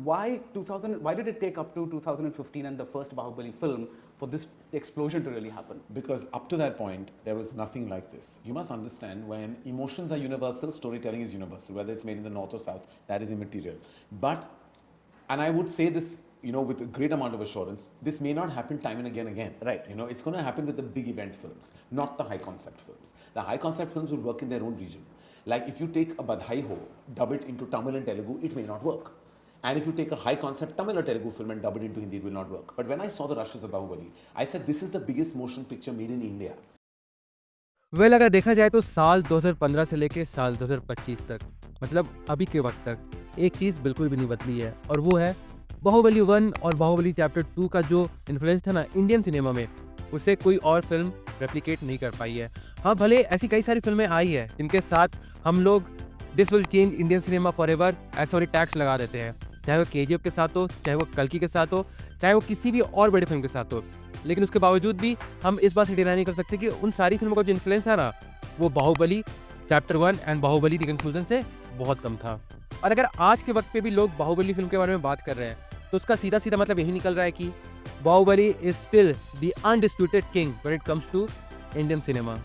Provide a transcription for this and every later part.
Why did it take up to 2015 and the first Bahubali film for this explosion to really happen? Because up to that point, there was nothing like this. You must understand, when emotions are universal, storytelling is universal. Whether it's made in the north or south, that is immaterial. But, and I would say this, with a great amount of assurance, this may not happen time and again. Right. It's going to happen with the big event films, not the high concept films. The high concept films will work in their own region. Like if you take a Badhai Ho, dub it into Tamil and Telugu, it may not work. And if you take a high concept Tamil or Telugu film and dub it into Hindi, it will not work. But when I saw the rushes of Bahubali, I said this is the biggest motion picture made in India. Well अगर देखा जाए तो साल 2015 से लेके साल 2025 तक, मतलब अभी के वक्त तक एक चीज़ बिल्कुल भी नहीं बदली है, और वो है बाहुबली 1 और बाहुबली चैप्टर 2 का जो इन्फ्लुएंस था ना इंडियन सिनेमा में, उसे कोई और फिल्म रेप्लिकेट नहीं कर पाई है। हाँ, भले ऐसी कई सारी फिल्में आई है जिनके साथ हम लोग this will change Indian cinema for ever ऐसा वाली टैग्स लगा देते हैं, चाहे वो केजीएफ के साथ हो, चाहे वो कल्कि के साथ हो, चाहे वो किसी भी और बड़ी फिल्म के साथ हो। लेकिन उसके बावजूद भी हम इस बात से डिनाई नहीं कर सकते कि उन सारी फिल्मों का जो इन्फ्लुएंस था ना, वो Baahubali chapter 1 and Baahubali the conclusion से बहुत कम था। और अगर आज के वक्त पे भी लोग बाहुबली फिल्म के बारे में बात कर रहे हैं, तो उसका सीधा सीधा मतलब यही निकल रहा है कि Baahubali is still the undisputed king when it comes to Indian cinema.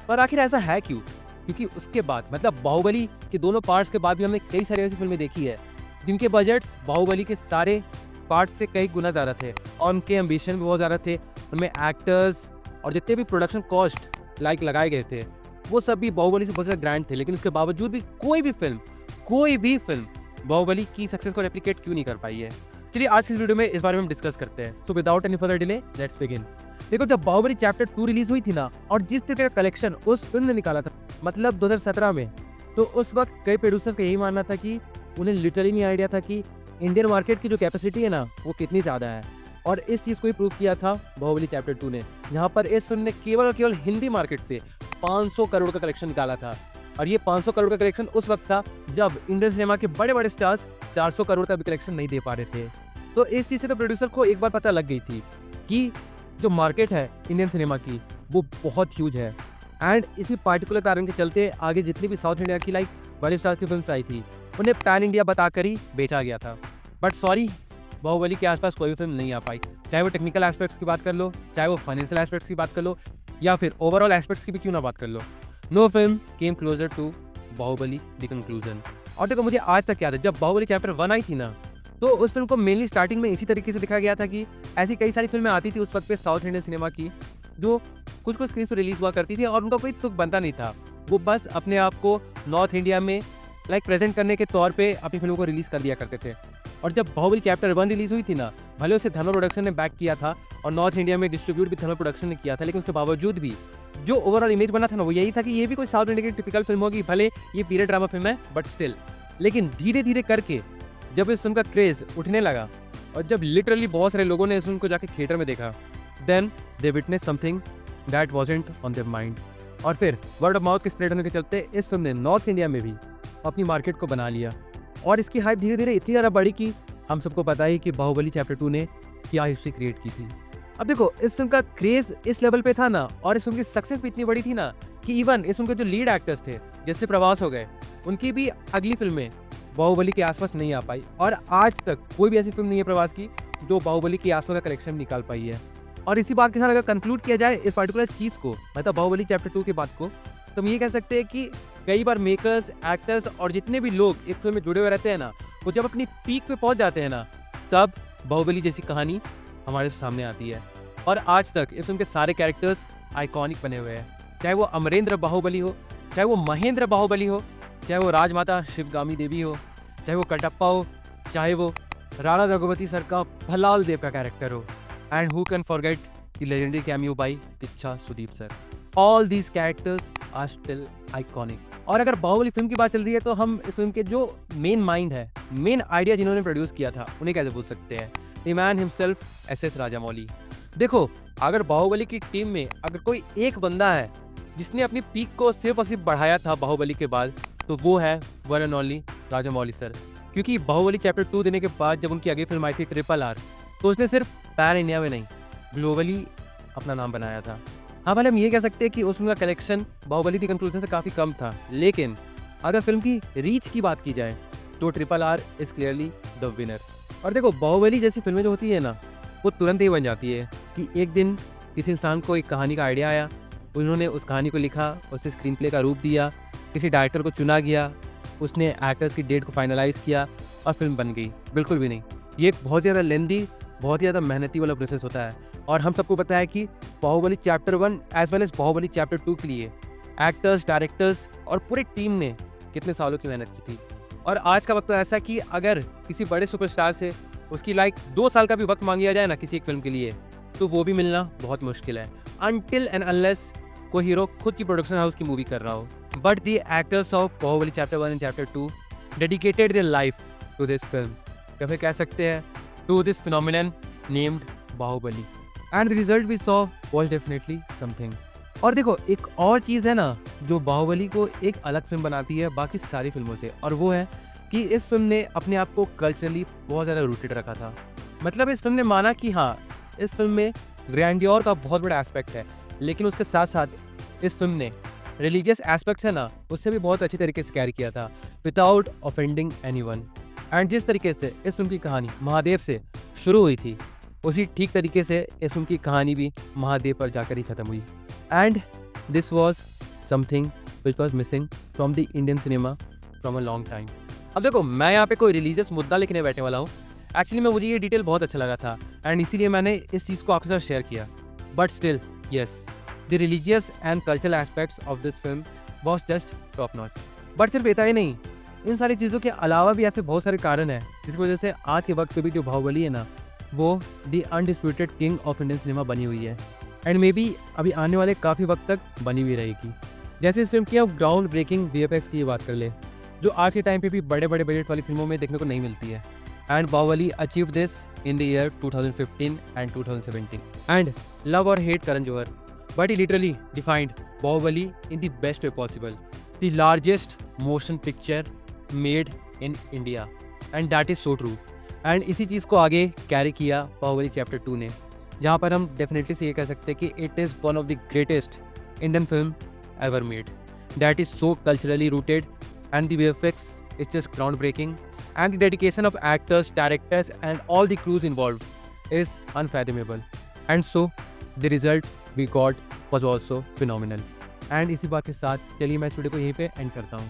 और आखिर ऐसा है क्यों? क्योंकि उसके बाद, मतलब बाहुबली के दोनों पार्ट्स के बाद भी हमने कई सारी ऐसी फिल्में देखी है जिनके बजट्स बाहुबली के सारे पार्ट्स से कई गुना ज़्यादा थे, और उनके एम्बिशन भी बहुत ज़्यादा थे। उनमें एक्टर्स और जितने भी प्रोडक्शन कॉस्ट लगाए गए थे, वो सब भी बाहुबली से बहुत ज़्यादा ग्रैंड थे। लेकिन उसके बावजूद भी कोई भी फिल्म बाहुबली की सक्सेस को रेप्लिकेट क्यों नहीं कर पाई है? चलिए आज की इस वीडियो में इस बारे में हम डिस्कस करते हैं। So without any further delay let's begin. देखो, जब बाहुबली चैप्टर 2 रिलीज हुई थी ना, और जिस तरह का कलेक्शन उस फिल्म ने निकाला था, मतलब 2017 में, तो उस वक्त कई प्रोड्यूसर्स का यही मानना था कि उन्हें लिटरली नहीं आइडिया था कि इंडियन मार्केट की जो कैपेसिटी है ना, वो कितनी ज़्यादा है। और इस चीज़ को ही प्रूव किया था बाहुबली चैप्टर 2 ने, जहाँ पर इस फिल्म ने केवल और केवल हिंदी मार्केट से 500 करोड़ का कलेक्शन निकाला था। और ये 500 करोड़ का कलेक्शन उस वक्त था जब इंडियन सिनेमा के बड़े बड़े स्टार्स 400 करोड़ का भी कलेक्शन नहीं दे पा रहे थे। तो इस चीज़ से तो प्रोड्यूसर को एक बार पता लग गई थी कि जो मार्केट है इंडियन सिनेमा की, वो बहुत ह्यूज है। एंड इसी पार्टिकुलर कारण के चलते आगे जितनी भी साउथ इंडिया की लाइक बड़ी स्टार्स की फिल्म आई थी, उन्हें पैन इंडिया बताकर ही बेचा गया था। बट सॉरी, बाहुबली के आसपास कोई भी फिल्म नहीं आ पाई। चाहे वो टेक्निकल एस्पेक्ट्स की बात कर लो, चाहे वो फाइनेंशियल एस्पेक्ट्स की बात कर लो, या फिर ओवरऑल एस्पेक्ट्स की भी क्यों ना बात कर लो, no film came closer to Baahubali the conclusion. और देखो, मुझे आज तक याद है जब बाहुबली चैप्टर 1 आई थी ना, तो उस फिल्म को मेनली स्टार्टिंग में इसी तरीके से दिखाया गया था कि ऐसी कई सारी फिल्में आती थी उस वक्त पे साउथ इंडियन सिनेमा की, जो कुछ स्क्रीन पर रिलीज हुआ करती थी और उनका कोई तुक बनता नहीं था। वो बस अपने आप को नॉर्थ इंडिया में प्रेजेंट करने के तौर पे अपनी फिल्मों को रिलीज कर दिया करते थे। और जब बाहुबली चैप्टर 1 रिलीज हुई थी ना, भले उसे धर्मा प्रोडक्शन ने बैक किया था और नॉर्थ इंडिया में डिस्ट्रीब्यूट भी धर्मा प्रोडक्शन ने किया था, लेकिन उसके बावजूद भी जो ओवरऑल इमेज बना था ना, वो यही था कि ये भी कोई साउथ इंडिया की टिपिकल फिल्म होगी, भले ये पीरियड ड्रामा फिल्म है बट स्टिल। लेकिन धीरे धीरे करके जब इस फिल्म का क्रेज उठने लगा और जब लिटरली बहुत सारे लोगों ने इस फिल्म को जाके थिएटर में देखा, then they witness something that wasn't on their mind. और फिर वर्ड ऑफ माउथ के स्प्रेड होने के चलते इस फिल्म ने नॉर्थ इंडिया में भी अपनी मार्केट को बना लिया, और इसकी हाइप धीरे धीरे इतनी ज़्यादा बढ़ी कि हम सबको पता ही कि बाहुबली चैप्टर 2 ने क्या हिस्ट्री क्रिएट की थी। अब देखो, इस फिल्म का क्रेज इस लेवल पे था ना, और इस फिल्म की सक्सेस भी इतनी बड़ी थी ना, कि इवन इस फिल्म के जो लीड एक्टर्स थे, जैसे प्रभास हो गए, उनकी भी अगली फिल्में बाहुबली के आसपास नहीं आ पाई। और आज तक कोई भी ऐसी फिल्म नहीं है प्रभास की जो बाहुबली के आसपास का कलेक्शन निकाल पाई है। और इसी बात के साथ अगर कंक्लूड किया जाए इस पर्टिकुलर चीज़ को, मतलब बाहुबली चैप्टर 2 के बाद को, तो हम ये कह सकते हैं कि कई बार मेकर्स, एक्टर्स और जितने भी लोग एक फिल्म में जुड़े हुए रहते हैं ना, वो जब अपनी पीक पे पहुंच जाते हैं ना, तब बाहुबली जैसी कहानी हमारे सामने आती है। और आज तक इस फिल्म के सारे कैरेक्टर्स आइकॉनिक बने हुए हैं, चाहे वो अमरेंद्र बाहुबली हो, चाहे वो महेंद्र बाहुबली हो, चाहे वो राजमाता शिवगामी देवी हो, चाहे वो कटप्पा हो, चाहे वो राणा रघुपति सर का भलाल देव का कैरेक्टर हो, and who can forget the legendary cameo by Kichcha Sudeep sir. All these characters are still iconic. और अगर बाहुबली फिल्म की बात चल रही है, तो हम इस फिल्म के जो मेन माइंड है, मेन आइडिया जिन्होंने प्रोड्यूस किया था, उन्हें कैसे बोल सकते हैं? The man himself S Rajamouli. देखो, अगर बाहुबली की टीम में अगर कोई एक बंदा है जिसने अपनी पीक को सिर्फ और सिर्फ बढ़ाया था बाहुबली के बाद, तो वो है one and only Rajamouli sir. क्योंकि बाहुबली चैप्टर 2 देने के बाद जब उनकी अगली फिल्म आई थी RRR, तो उसने सिर्फ पैन इंडिया में नहीं, ग्लोबली अपना नाम बनाया था। हाँ, भले हम ये कह सकते हैं कि उस फिल्म का कलेक्शन बाहुबली द कंक्लूजन से काफ़ी कम था, लेकिन अगर फिल्म की रीच की बात की जाए तो RRR is clearly the winner. और देखो बाहुबली जैसी फिल्में जो होती है ना, वो तुरंत ही बन जाती है कि एक दिन किसी इंसान को एक कहानी का आइडिया आया, उन्होंने उस कहानी को लिखा, उसे स्क्रीन प्ले का रूप दिया, किसी डायरेक्टर को चुना गया, उसने एक्टर्स की डेट को फाइनलाइज़ किया और फिल्म बन गई। बिल्कुल भी नहीं, ये एक बहुत ज़्यादा लेंदी, बहुत ज़्यादा मेहनती वाला प्रोसेस होता है। और हम सबको पता है कि Baahubali chapter 1 as well as Baahubali chapter 2 के लिए एक्टर्स, डायरेक्टर्स और पूरी टीम ने कितने सालों की मेहनत की थी। और आज का वक्त तो ऐसा कि अगर किसी बड़े सुपरस्टार से उसकी 2 साल का भी वक्त मांग लिया जाए ना किसी एक फिल्म के लिए, तो वो भी मिलना बहुत मुश्किल है, अनटिल एंड अनलेस कोई हीरो खुद की प्रोडक्शन हाउस की मूवी कर रहा हो। But the actors of Baahubali chapter 1 and chapter 2 dedicated their life to this film, या फिर कह सकते हैं to this phenomenon named Baahubali, and the result we saw was definitely something. और देखो एक और चीज़ है ना जो बाहुबली को एक अलग फिल्म बनाती है बाकी सारी फिल्मों से, और वो है कि इस फिल्म ने अपने आप को कल्चरली बहुत ज़्यादा रूटेड रखा था। मतलब इस फिल्म ने माना कि हाँ, इस फिल्म में ग्रैंडियोर का बहुत बड़ा एस्पेक्ट है, लेकिन उसके साथ साथ इस फिल्म ने रिलीजियस एस्पेक्ट्स है ना, उससे भी बहुत अच्छी तरीके से कैरी किया था विदाउट ऑफेंडिंग एनीवन। एंड जिस तरीके से इस फिल्म की कहानी महादेव से शुरू हुई थी, उसी ठीक तरीके से इस फिल्म की कहानी भी महादेव पर जाकर ही ख़त्म हुई। And this was something which was missing from the Indian cinema from a long time. अब देखो मैं यहाँ पे कोई रिलीजियस मुद्दा लिखने बैठने वाला हूँ, एक्चुअली में मुझे ये डिटेल बहुत अच्छा लगा था एंड इसीलिए मैंने इस चीज़ को आपके साथ शेयर किया। But still yes, the religious and cultural aspects of this film was just top notch. But सिर्फ इतना ही नहीं, इन सारी चीज़ों के अलावा भी ऐसे बहुत सारे कारण हैं जिसकी वजह से आज के वक्त पे भी जो बाहुबली है ना, वो the undisputed king of Indian cinema बनी हुई है, एंड मे बी अभी आने वाले काफ़ी वक्त तक बनी हुई रहेगी। जैसे इस फिल्म की अब ग्राउंड ब्रेकिंग VFX की बात कर ले, जो आज के टाइम पे भी बड़े बड़े बजट वाली फिल्मों में देखने को नहीं मिलती है। And Baahubali achieve this in the year 2015 and 2017। And love और hate Karan Johar, but he literally defined Baahubali in the best way possible, the largest motion picture made in India, and that is so true. And इसी चीज़ को आगे carry किया Baahubali chapter 2 ने, जहाँ पर हम डेफिनेटली से ये कह सकते हैं कि it is one of the greatest Indian film ever made, that is so culturally rooted, and the VFX is just groundbreaking, and the dedication of actors, directors and all the crews involved is unfathomable, and so the result we got was also phenomenal। and इसी बात के साथ चलिए मैं इस video को यहीं पे एंड करता हूँ।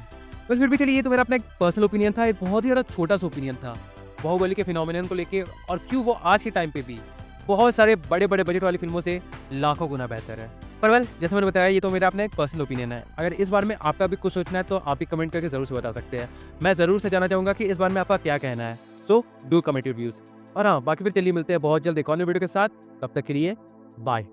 बस फिर भी चलिए, ये तो मेरा अपना एक पर्सनल ओपिनियन था, एक बहुत ही ज़्यादा छोटा सा ओपिनियन था बाहुबली के फिनोमिनन को लेके, और क्यों वो आज के टाइम पे भी बहुत सारे बड़े बड़े बजट वाली फिल्मों से लाखों गुना बेहतर है। पर वेल, जैसे मैंने बताया, ये तो मेरा अपना एक पर्सनल ओपिनियन है। अगर इस बारे में आपका भी कुछ सोचना है तो आप भी कमेंट करके ज़रूर से बता सकते हैं। मैं ज़रूर से जानना चाहूँगा कि इस बारे में आपका क्या कहना है। So do comment your views. और हाँ, बाकी फिर चलिए मिलते हैं बहुत जल्द एक और वीडियो के साथ। तब तक के लिए बाय।